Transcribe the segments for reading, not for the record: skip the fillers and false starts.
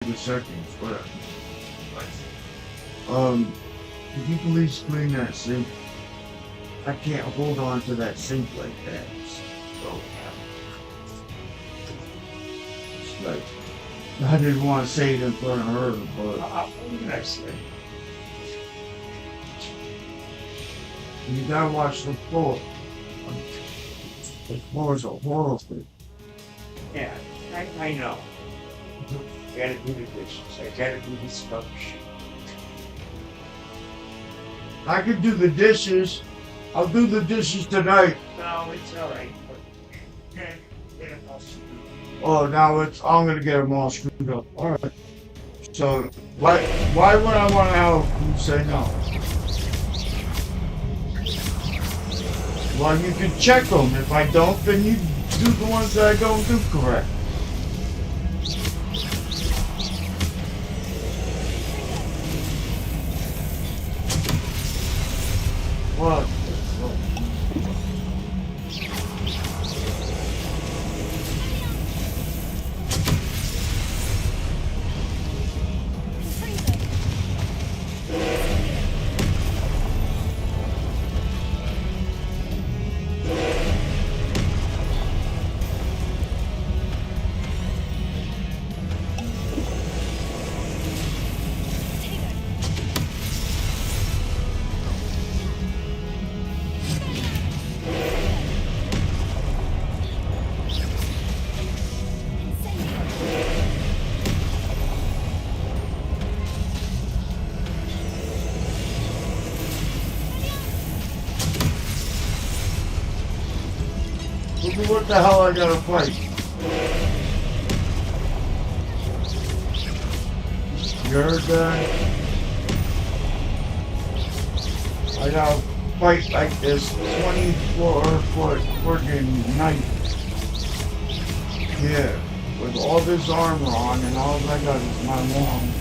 the seconds, whatever. Could you please clean that sink? I can't hold on to that sink like that. So, it's like, I didn't want to say it in front of her, but What did I say? you gotta watch the floor. The floors are horrible. Yeah, I know. I gotta do the dishes. I gotta do this rubbish. I could do the dishes. I'll do the dishes tonight. No, it's all right. But, I'll see. Oh, now I'm gonna get them all screwed up. All right. So why would I want to help you say no? Well, you can check them. If I don't, then you do the ones that I don't do correct. What? Look at what the hell I gotta fight. You heard that? I gotta fight like this 24-foot friggin' knife. Yeah, with all this armor on and all I got is my wand.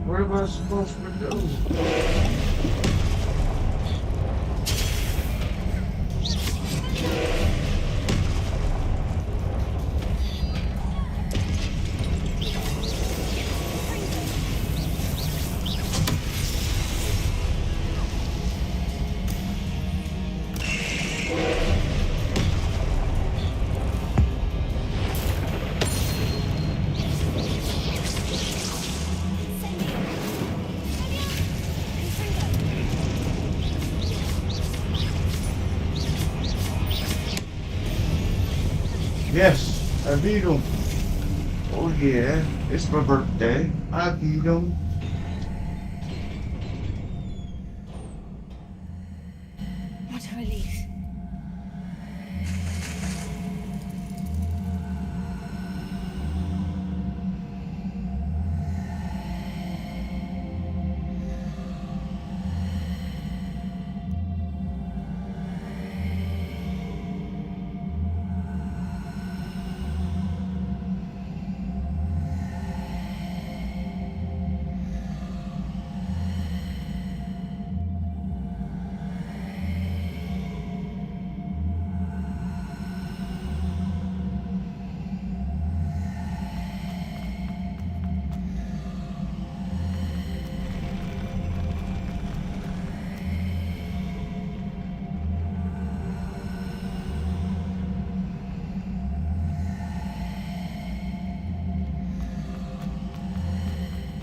What am I supposed to do? Yes, I beat him. Oh yeah, it's my birthday. I beat him. What a relief.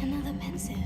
Another pensive.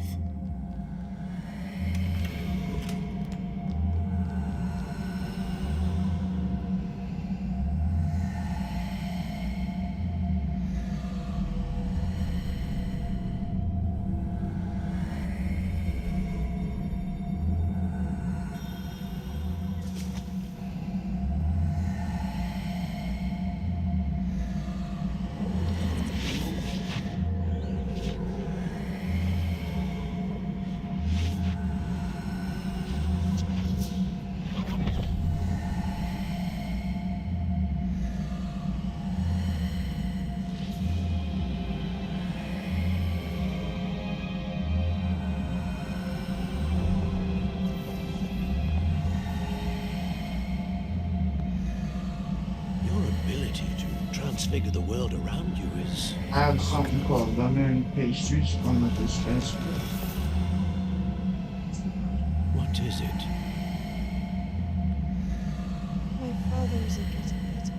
ability to transfigure the world around you is... I have something called lemon pastries on the dispenser. What is it? My father isn't getting better.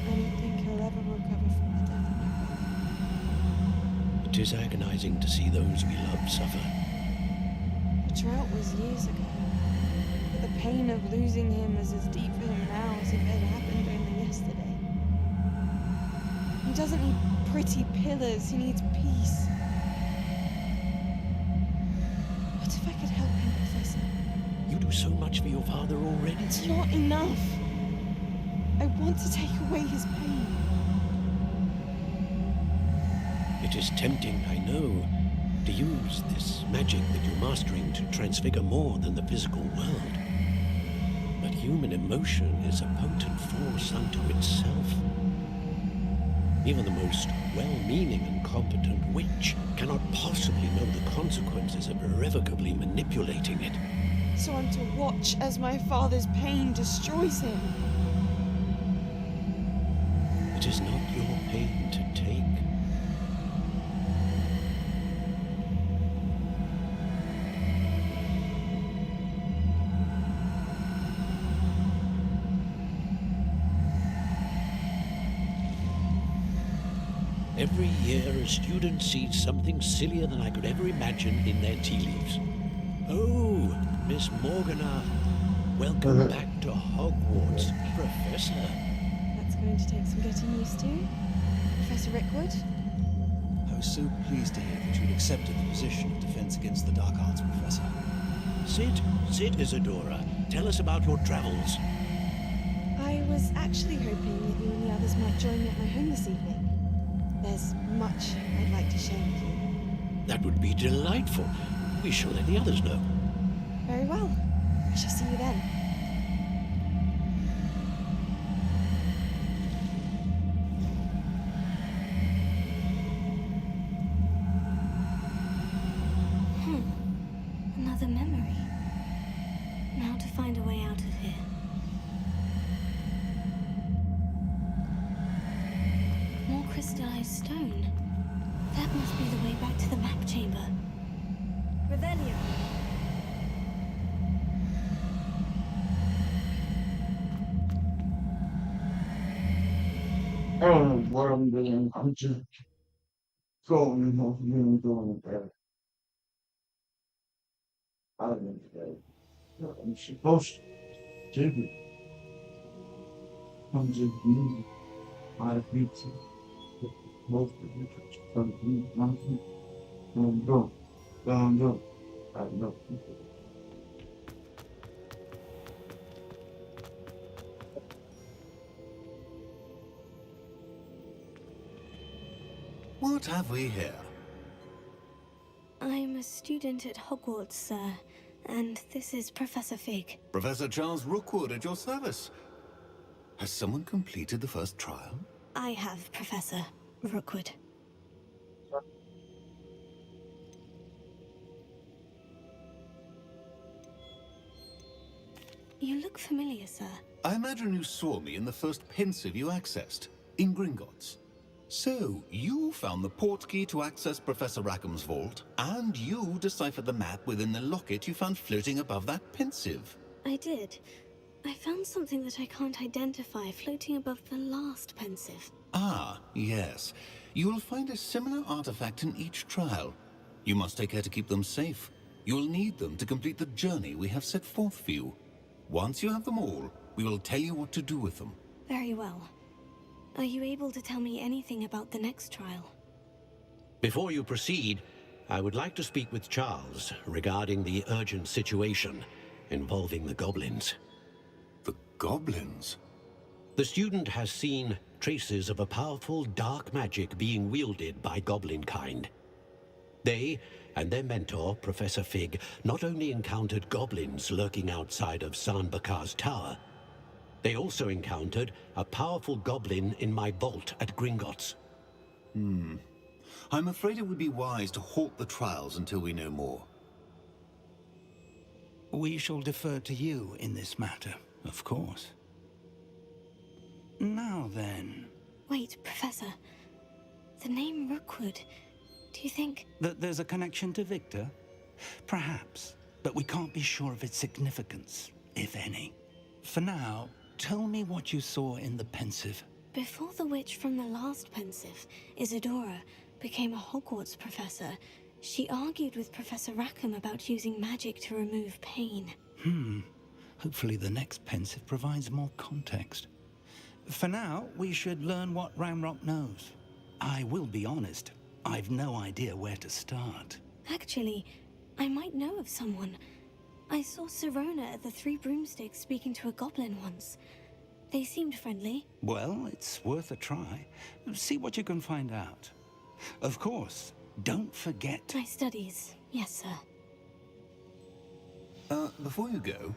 I don't think he'll ever recover from the death of my brother. It is agonizing to see those we love suffer. The drought was years ago. But the pain of losing him is as deep for him now as if it had happened only yesterday. He doesn't need pretty pillars, he needs peace. What if I could help him, Professor? You do so much for your father already. It's not enough. I want to take away his pain. It is tempting, I know, to use this magic that you're mastering to transfigure more than the physical world. But human emotion is a potent force unto itself. Even the most well-meaning and competent witch cannot possibly know the consequences of irrevocably manipulating it. So I'm to watch as my father's pain destroys him. It is not your pain to take. Every year, a student sees something sillier than I could ever imagine in their tea leaves. Oh, Miss Morgana, welcome back to Hogwarts, Professor. That's going to take some getting used to. Professor Rickwood? I was so pleased to hear that you'd accepted the position of Defense Against the Dark Arts, Professor. Sit, Isadora. Tell us about your travels. I was actually hoping that you and the others might join me at my home this evening. There's much I'd like to share with you. That would be delightful. We shall let the others know. Very well. I shall see you then. Another memory. Now to find a way out of here. More crystallized stone. That must be the way back to the map chamber. Revelio. I don't know what I'm doing. I'm just going off and doing that. I don't know. I'm supposed to do it. I'm just moving my feet. Most of it is from me. Don't go. Don't go. I know. What have we here? I'm a student at Hogwarts, sir, and this is Professor Fig. Professor Charles Rookwood at your service. Has someone completed the first trial? I have, Professor Rookwood. You look familiar, sir. I imagine you saw me in the first pensive you accessed, in Gringotts. So, you found the portkey to access Professor Rackham's vault, and you deciphered the map within the locket you found floating above that pensive. I did. I found something that I can't identify floating above the last pensive. Ah, yes. You will find a similar artifact in each trial. You must take care to keep them safe. You'll need them to complete the journey we have set forth for you. Once you have them all, we will tell you what to do with them. Very well. Are you able to tell me anything about the next trial? Before you proceed, I would like to speak with Charles regarding the urgent situation involving the goblins. The goblins? The student has seen traces of a powerful dark magic being wielded by goblin kind. They and their mentor, Professor Fig, not only encountered goblins lurking outside of San Bakar's tower, they also encountered a powerful goblin in my vault at Gringotts. I'm afraid it would be wise to halt the trials until we know more. We shall defer to you in this matter, of course. then. Wait, Professor. The name Rookwood. Do you think... That there's a connection to Victor? Perhaps, but we can't be sure of its significance, if any. For now, tell me what you saw in the Pensive. Before the witch from the last Pensive, Isadora, became a Hogwarts professor, she argued with Professor Rackham about using magic to remove pain. Hopefully the next Pensive provides more context. For now, we should learn what Ranrock knows. I will be honest, I've no idea where to start. Actually, I might know of someone. I saw Sirona at the Three Broomsticks speaking to a goblin once. They seemed friendly. Well, it's worth a try. See what you can find out. Of course, don't forget... My studies, yes, sir. Before you go,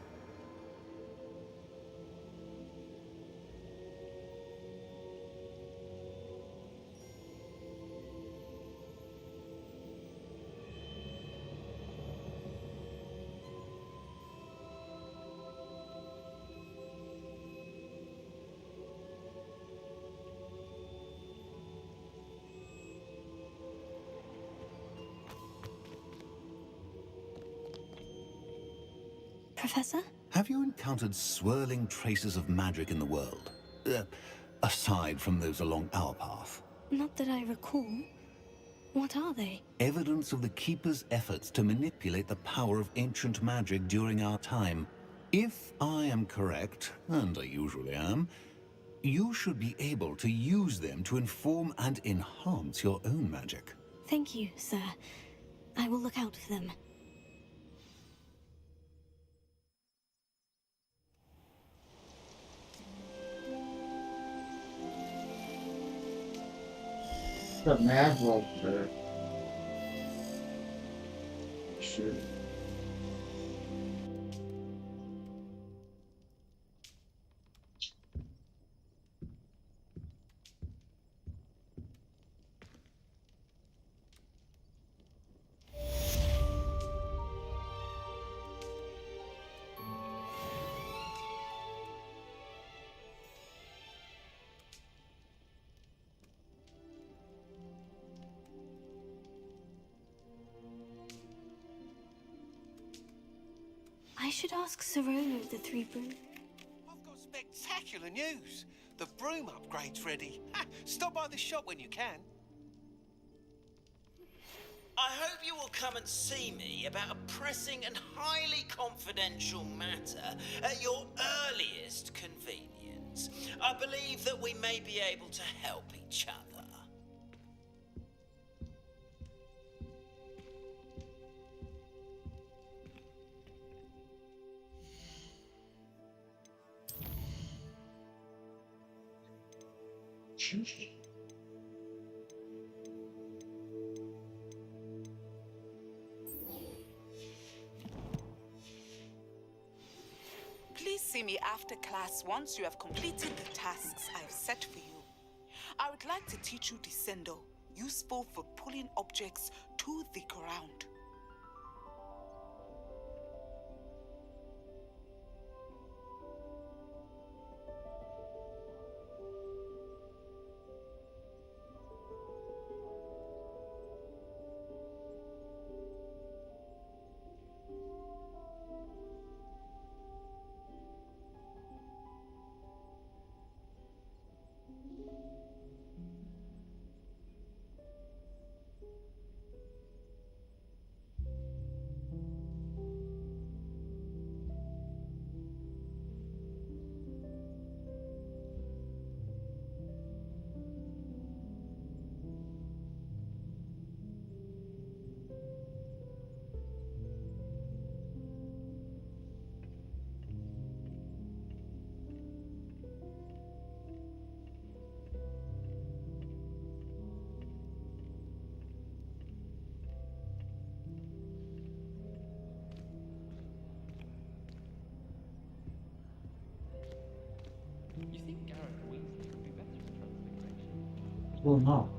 Professor? have you encountered swirling traces of magic in the world? Aside from those along our path. Not that I recall. What are they? Evidence of the Keeper's efforts to manipulate the power of ancient magic during our time. If I am correct, and I usually am, you should be able to use them to inform and enhance your own magic. Thank you, sir. I will look out for them. The mad wolf there. Shoot. I should ask Sirona of the Three Broom. I've got spectacular news. The broom upgrade's ready. Ha, stop by the shop when you can. I hope you will come and see me about a pressing and highly confidential matter at your earliest convenience. I believe that we may be able to help each other. Please see me after class once you have completed the tasks I've set for you. I would like to teach you Descendo, useful for pulling objects to the ground. You think Garrett Weasley would be better at transfiguration? Well, no.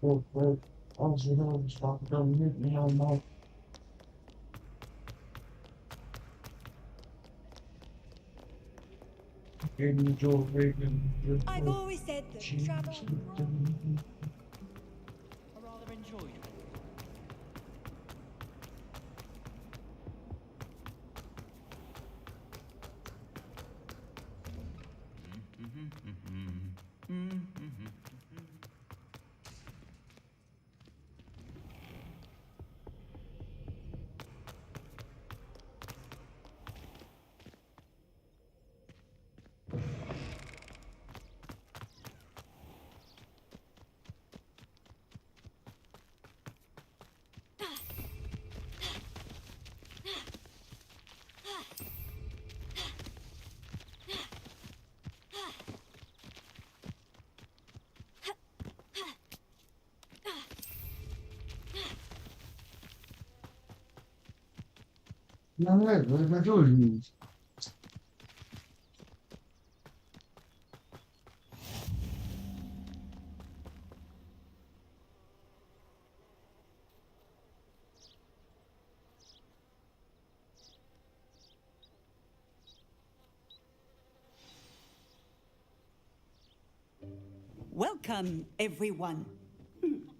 Well, also know it's not done with me on my enjoy reading. I've always said that travel. I rather enjoyed it. No, what am I doing? Welcome, everyone.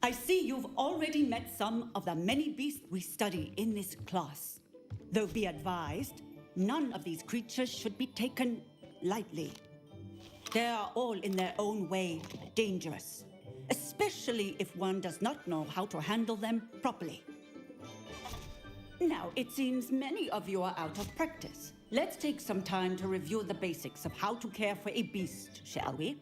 I see you've already met some of the many beasts we study in this class. Though be advised, none of these creatures should be taken lightly. They are all in their own way dangerous, especially if one does not know how to handle them properly. Now, it seems many of you are out of practice. Let's take some time to review the basics of how to care for a beast, shall we?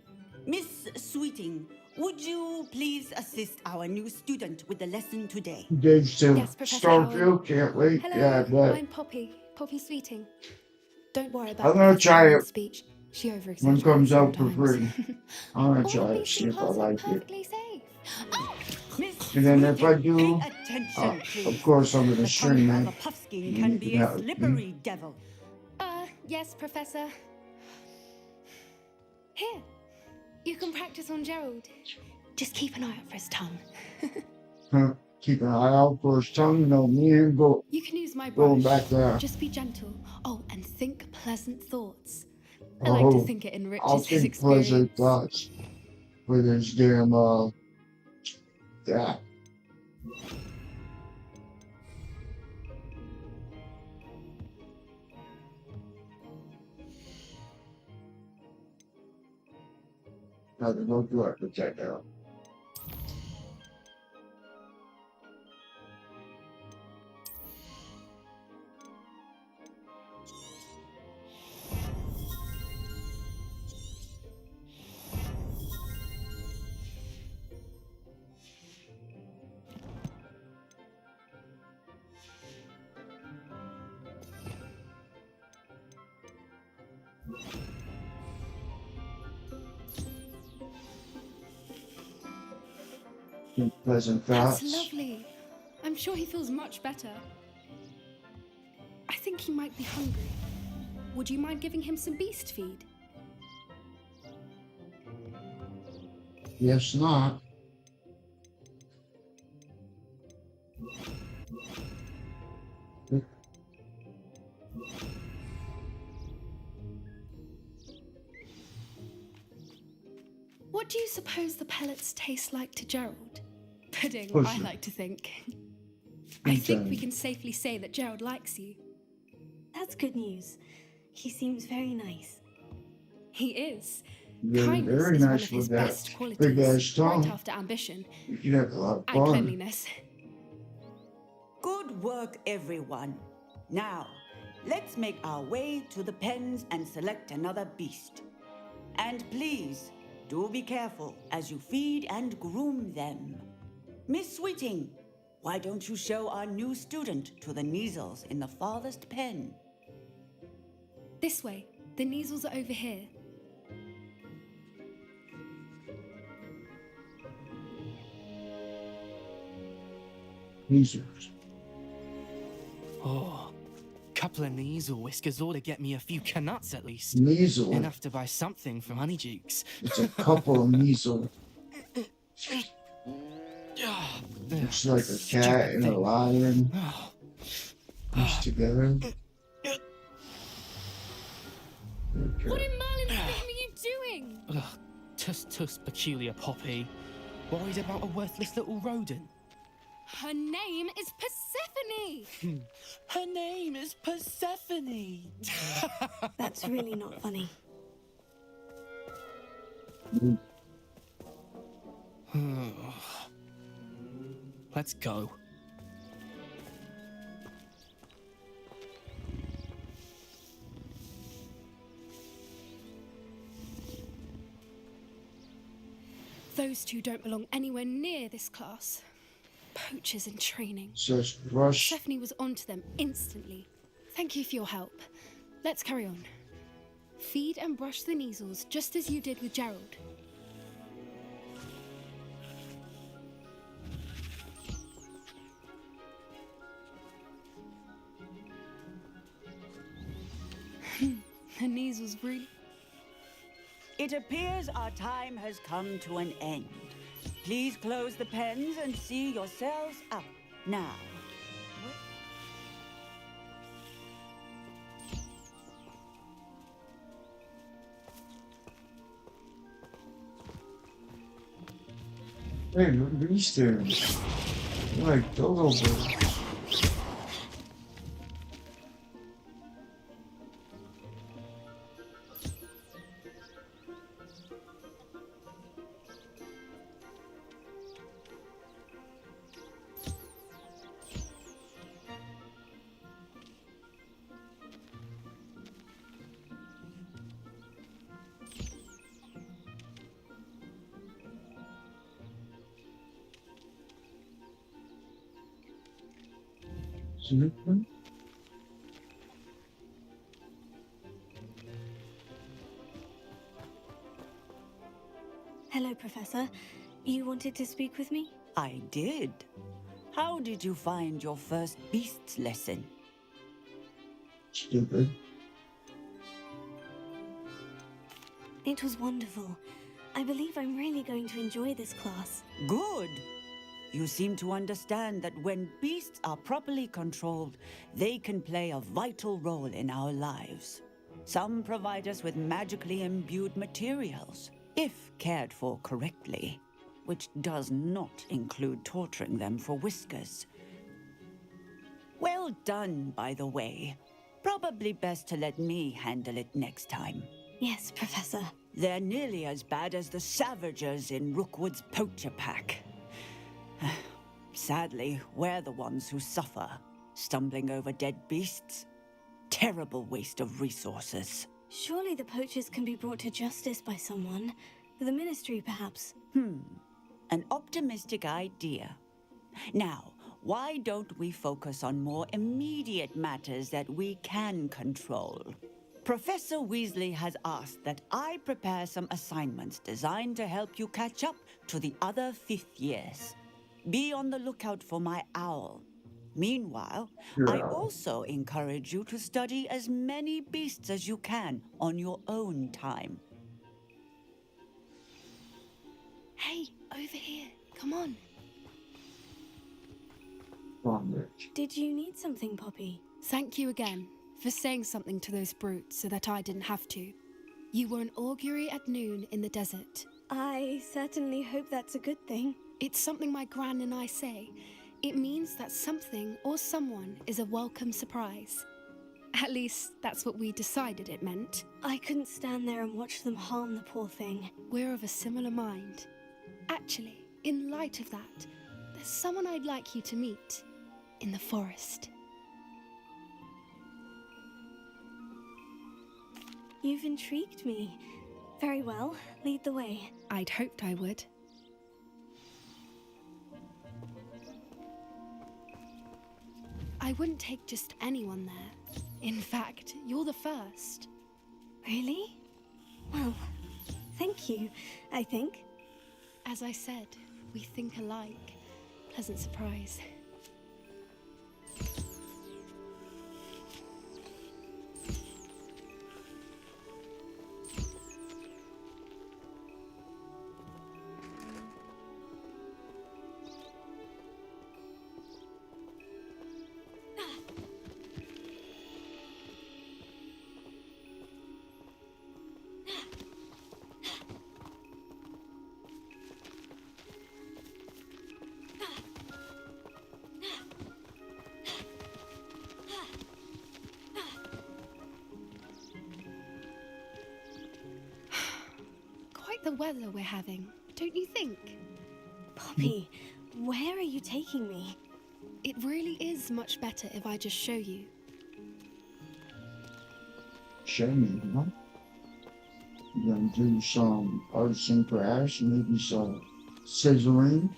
Miss Sweeting, would you please assist our new student with the lesson today? Dave's to Yes, Professor Starfield, can't wait. Hello, Yeah, but I'm Poppy Sweeting. Don't worry about I'm gonna Professor try Allen's it speech. She when it over-exaggerates comes out for sometimes. free. I'm gonna All try it, beasts see in if I class are like it. perfectly safe. Oh, Miss And then if I Sweeting, do, pay attention, please. of course I'm gonna The stream tongue of it. a puffskein can be a slippery devil. yes, Professor. Here, you can practice on Gerald. Just keep an eye out for his tongue. Huh, keep an eye out for his tongue. You know, me and go You can use my going brush. back there. Just be gentle. Oh, and think pleasant thoughts. I like to Oh, think it enriches I'll his think pleasant experience. thoughts with his damn yeah. Nothing, no good to check out. Think pleasant That's thoughts. lovely. I'm sure he feels much better. I think he might be hungry. Would you mind giving him some beast feed? Yes, not. What do you suppose the pellets taste like to Gerald? Pudding, I Pudding. like to think. I think we Pudding. can safely say that Gerald likes you. That's good news. He seems very nice. He is. Very, Kindness very is one nice of his with that best big qualities, ass right tongue. after ambition You can have a lot of and fun. cleanliness. Good work, everyone. Now, let's make our way to the pens and select another beast. And please, do be careful as you feed and groom them. Miss Sweeting, why don't you show our new student to the Neasels in the farthest pen? This way. The Neasels are over here. Losers. Oh, Couple of Kneasel whiskers ought to get me a few canuts at least. Kneasel? Enough to buy something from Honeydukes. It's a couple of Kneasel. Looks like a cat and a lion pushed together. What in Merlin's name are you doing? Ugh, tuss peculiar Poppy. Worried about a worthless little rodent? Her name is Persephone! Her name is Persephone! That's really not funny. Let's go. Those two don't belong anywhere near this class. Poachers in training. Says Rush. Persephone was onto them instantly. Thank you for your help. Let's carry on. Feed and brush the Kneasels just as you did with Gerald. The Kneasels really... It appears our time has come to an end. Please close the pens and see yourselves out. Now. Hey, look at these two. They're like dodo birds. Hello, Professor. You wanted to speak with me? I did. How did you find your first beasts lesson? Stupid. It was wonderful. I believe I'm really going to enjoy this class. Good. You seem to understand that when beasts are properly controlled, they can play a vital role in our lives. Some provide us with magically imbued materials, if cared for correctly, which does not include torturing them for whiskers. Well done, by the way. Probably best to let me handle it next time. Yes, Professor. They're nearly as bad as the Savagers in Rookwood's poacher pack. Sadly, we're the ones who suffer, stumbling over dead beasts. Terrible waste of resources. Surely the poachers can be brought to justice by someone. The Ministry, perhaps. An optimistic idea. Now, why don't we focus on more immediate matters that we can control? Professor Weasley has asked that I prepare some assignments designed to help you catch up to the other 5th years. Be on the lookout for my owl. Meanwhile, I also encourage you to study as many beasts as you can on your own time. Hey, over here. Come on. Did you need something, Poppy? Thank you again for saying something to those brutes so that I didn't have to. You were an augury at noon in the desert. I certainly hope that's a good thing. It's something my gran and I say. It means that something or someone is a welcome surprise. At least, that's what we decided it meant. I couldn't stand there and watch them harm the poor thing. We're of a similar mind. Actually, in light of that, there's someone I'd like you to meet in the forest. You've intrigued me. Very well, lead the way. I'd hoped I would. I wouldn't take just anyone there. In fact, you're the first. Really? Well, thank you, I think. As I said, we think alike. Pleasant surprise. the weather we're having, don't you think? Poppy, where are you taking me? It really is much better if I just show you. Show me, huh? You're gonna do some arts and crafts, maybe some scissoring.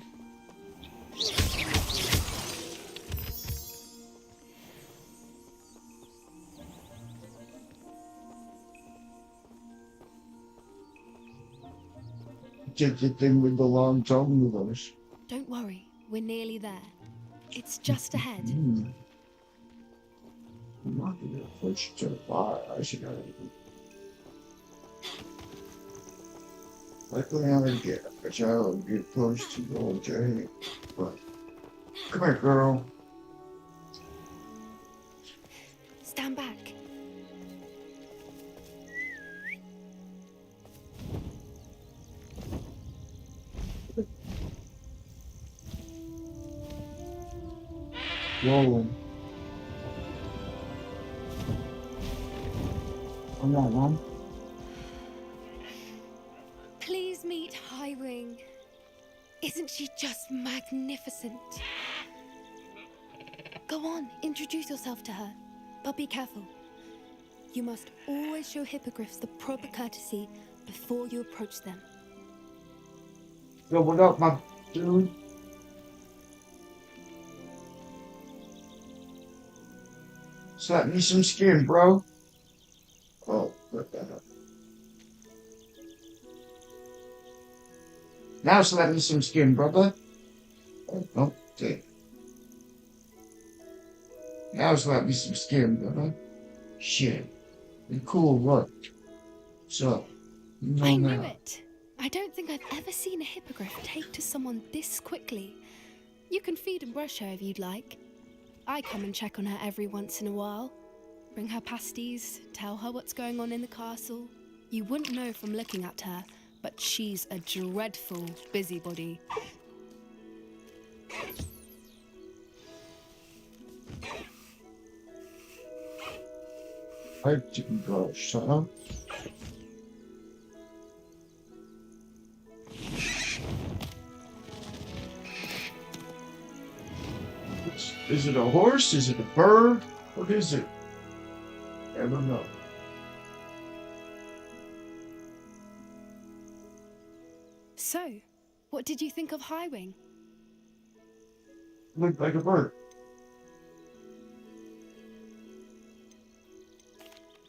Just the thing with the long tongue with us. Don't worry, we're nearly there. It's just ahead. I'm not gonna push to the fire. I should have. Luckily, I'm gonna get a child get close to the old Jay. But come here, girl. Stand back. Whoa. Come on, Mom. Please meet Highwing. Isn't she just magnificent? Go on, introduce yourself to her. But be careful. You must always show hippogriffs the proper courtesy before you approach them. Yo, what up, my dude? Slap me some skin, bro. Oh, put that up. Now slap me some skin, brother. Oh, okay. Now slap me some skin, brother. Shit. Be cool, what? So, you know I knew now. it. I don't think I've ever seen a hippogriff take to someone this quickly. You can feed and brush her if you'd like. I come and check on her every once in a while. Bring her pasties, tell her what's going on in the castle. You wouldn't know from looking at her, but she's a dreadful busybody. I didn't go, shut up. Is it a horse? Is it a bird? What is it? I don't know. So, what did you think of Highwing? Looked like a bird.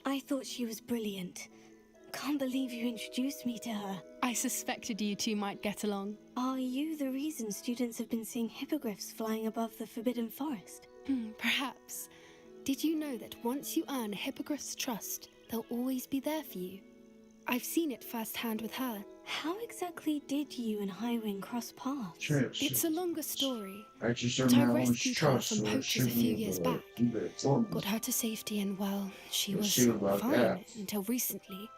I thought she was brilliant. Can't believe you introduced me to her. I suspected you two might get along. Are you the reason students have been seeing hippogriffs flying above the Forbidden Forest? Perhaps. Did you know that once you earn a hippogriff's trust, they'll always be there for you? I've seen it firsthand with her. How exactly did you and Highwing cross paths? It's a longer story. I just But I earned my own rescued her trust, from so I poachers a shouldn't few have, years back. do that for me. Got her to safety and, well, she We'll was see about fine that. until recently.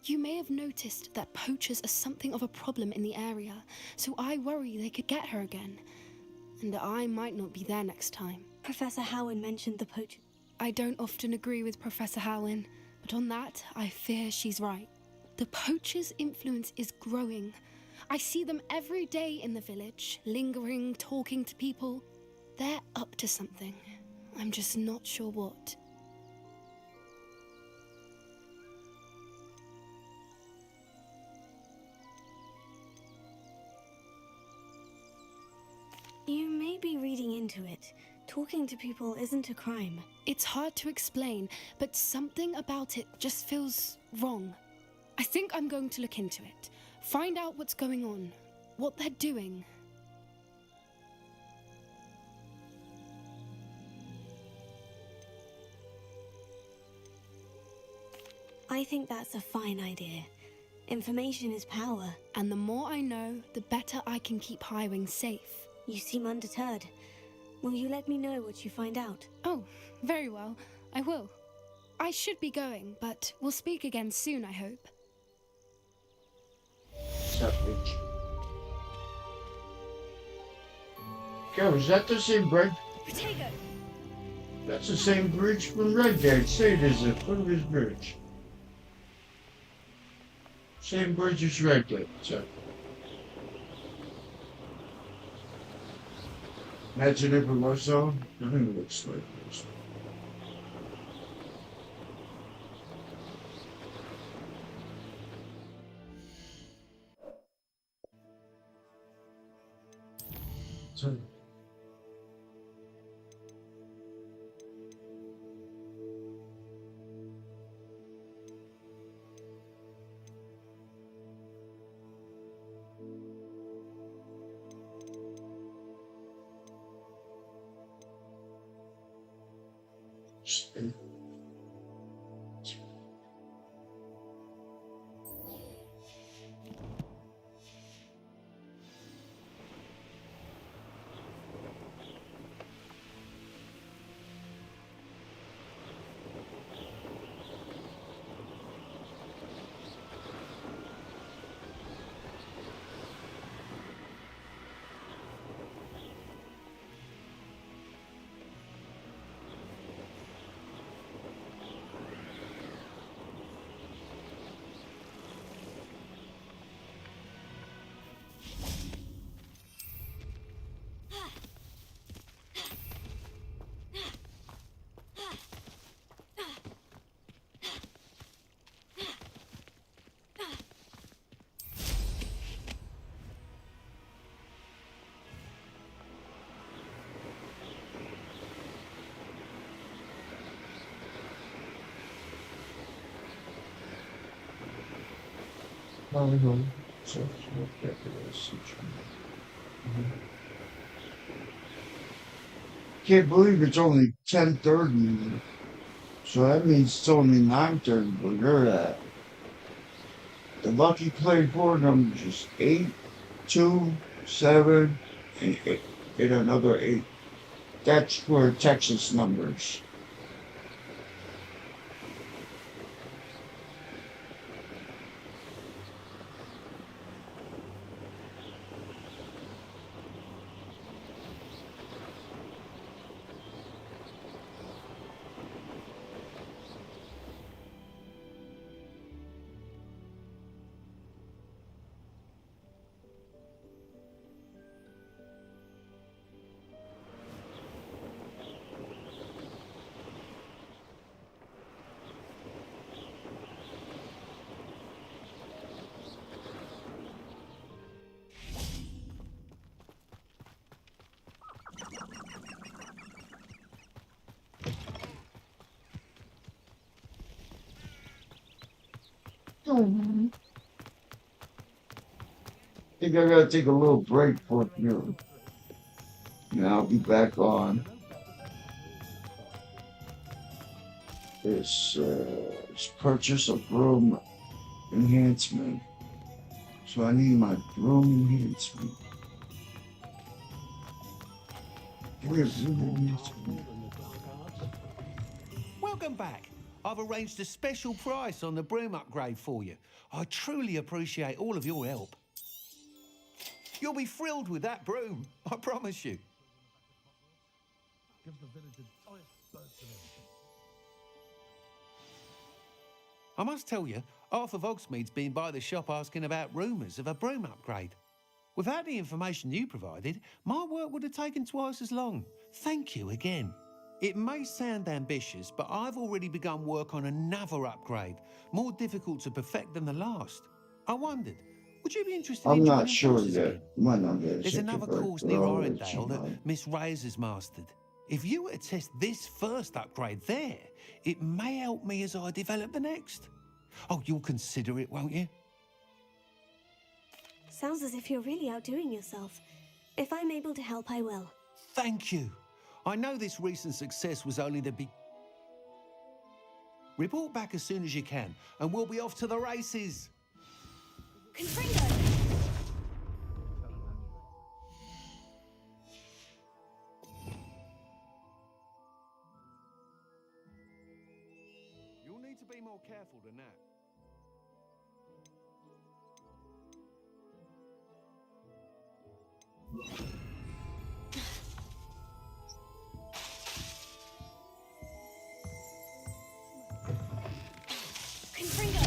You may have noticed that poachers are something of a problem in the area, so I worry they could get her again. And I might not be there next time. Professor Howin mentioned the poachers. I don't often agree with Professor Howin, but on that, I fear she's right. The poachers' influence is growing. I see them every day in the village, lingering, talking to people. They're up to something. I'm just not sure what. You may be reading into it. Talking to people isn't a crime. It's hard to explain, but something about it just feels wrong. I think I'm going to look into it. Find out what's going on, what they're doing. I think that's a fine idea. Information is power. And the more I know, the better I can keep Highwing safe. You seem undeterred. Will you let me know what you find out? Oh, very well. I will. I should be going, but we'll speak again soon, I hope. What's up, bitch? Yo, is that the same bridge? Protego! That's the same bridge from Redgate. Say it is a Footbridge Bridge. Same bridge as Redgate, so. Imagine if it was so. Nothing looks like this. So. Can't believe it's only 10:30. So that means it's only 9:30. Believe that. The lucky play four numbers is 8, 2, 7, and 8. And another 8. That's for Texas numbers. I think I gotta take a little break for you. Now I'll be back on this purchase of broom enhancement. So I need my broom enhancement. Welcome back. I've arranged a special price on the broom upgrade for you. I truly appreciate all of your help. You'll be thrilled with that broom, I promise you. I must tell you, Arthur Vogsmeade's been by the shop asking about rumours of a broom upgrade. Without the information you provided, my work would have taken twice as long. Thank you again. It may sound ambitious, but I've already begun work on another upgrade, more difficult to perfect than the last. I wondered, would you be interested in I'm joining not sure forces yet. again? Might not get a There's second another break, course but near I'll let Arendelle you that know. Miss Reyes has mastered. If you were to test this first upgrade there, it may help me as I develop the next. Oh, you'll consider it, won't you? Sounds as if you're really outdoing yourself. If I'm able to help, I will. Thank you. I know this recent success was only the beginning. Report back as soon as you can, and we'll be off to the races. Confringo! You'll need to be more careful than that. Confringo!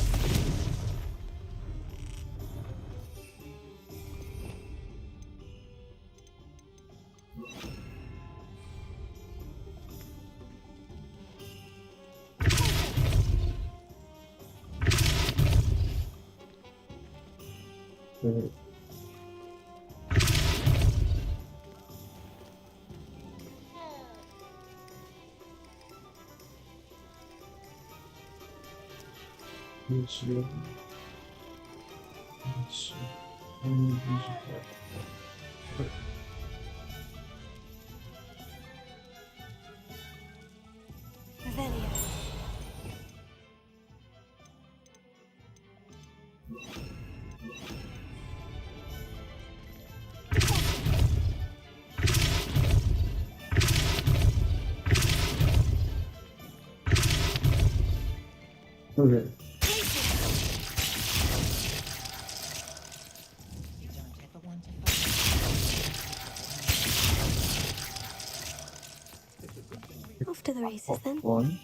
Let's see. Revelio. Okay. Off to the races then. One.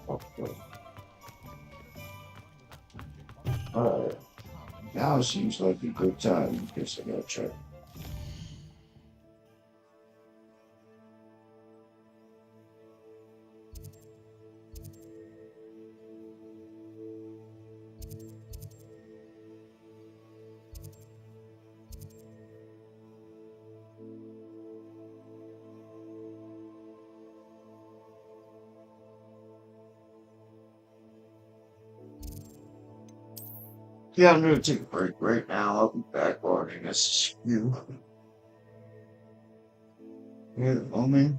Okay. Alright. Now seems like a good time. Guess I gotta check. Yeah, I'm gonna take a break right now. I'll be back watching this. You. Yeah, oh man.